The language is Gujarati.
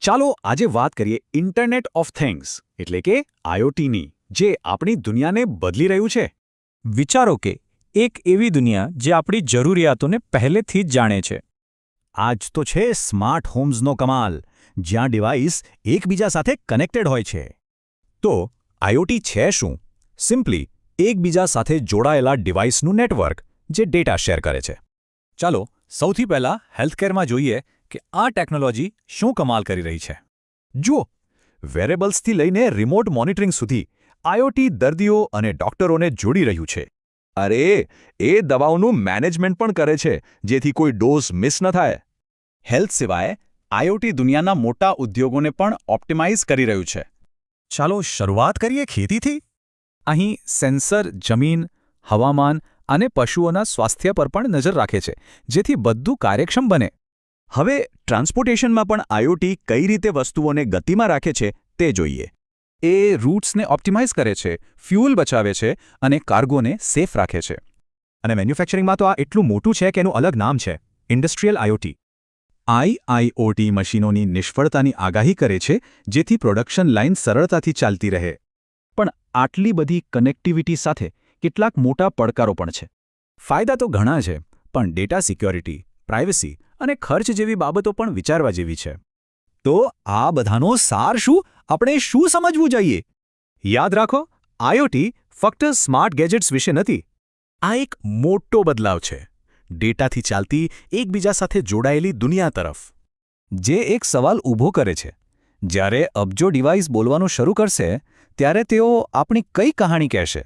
ચાલો આજે વાત કરીએ ઇન્ટરનેટ ઓફ થિંગ્સ એટલે કે આઈઓટીની, જે આપણી દુનિયાને બદલી રહ્યું છે. વિચારો કે એક એવી દુનિયા જે આપણી જરૂરિયાતોને પહેલેથી જ જાણે છે. આ જ તો છે સ્માર્ટ હોમ્સનો કમાલ, જ્યાં ડિવાઇસ એકબીજા સાથે કનેક્ટેડ હોય છે. તો આઈઓટી છે શું? સિમ્પલી એકબીજા સાથે જોડાયેલા ડિવાઇસનું નેટવર્ક જે ડેટા શેર કરે છે. ચાલો સૌથી પહેલાં હેલ્થકેરમાં જોઈએ કે આ ટેકનોલોજી શું કમાલ કરી રહી છે. જુઓ, વેરેબલ્સથી લઈને રિમોટ મોનિટરિંગ સુધી આઈઓટી દર્દીઓ અને ડોક્ટરોને જોડી રહ્યું છે. અરે, એ દવાઓનું મેનેજમેન્ટ પણ કરે છે, જેથી કોઈ ડોઝ મિસ ન થાય. હેલ્થ સિવાય આઈઓટી દુનિયાના મોટા ઉદ્યોગોને પણ ઓપ્ટિમાઇઝ કરી રહ્યું છે. ચાલો શરૂઆત કરીએ ખેતીથી. અહીં સેન્સર જમીન, હવામાન અને પશુઓના સ્વાસ્થ્ય પર પણ નજર રાખે છે, જેથી બધું કાર્યક્ષમ બને. હવે ટ્રાન્સપોર્ટેશનમાં પણ આઈઓટી કઈ રીતે વસ્તુઓને ગતિમાં રાખે છે તે જોઈએ. એ રૂટ્સને ઓપ્ટિમાઇઝ કરે છે, ફ્યુઅલ બચાવે છે અને કાર્ગોને સેફ રાખે છે. અને મેન્યુફેક્ચરિંગમાં તો આ એટલું મોટું છે કે એનું અલગ નામ છે, ઇન્ડસ્ટ્રીયલ આઈઓટી. આઈઓટી મશીનોની નિષ્ફળતાની આગાહી કરે છે, જેથી પ્રોડક્શન લાઇન સરળતાથી ચાલતી રહે. પણ આટલી બધી કનેક્ટિવિટી સાથે કેટલાક મોટા પડકારો પણ છે. ફાયદા તો ઘણા છે, પણ ડેટા સિક્યોરિટી, પ્રાઇવસી અને ખર્ચ જેવી બાબતો પણ વિચારવા જેવી છે. તો આ બધાનો સાર શું? આપણે શું સમજવું જોઈએ? યાદ રાખો, આઈઓટી ફક્ત સ્માર્ટ ગેજેટ્સ વિશે નથી. આ એક મોટો બદલાવ છે, ડેટાથી ચાલતી એકબીજા સાથે જોડાયેલી દુનિયા તરફ. જે એક સવાલ ઊભો કરે છે, જ્યારે અબજો ડિવાઇસ બોલવાનું શરૂ કરશે, ત્યારે તેઓ આપણી કઈ કહાણી કહેશે?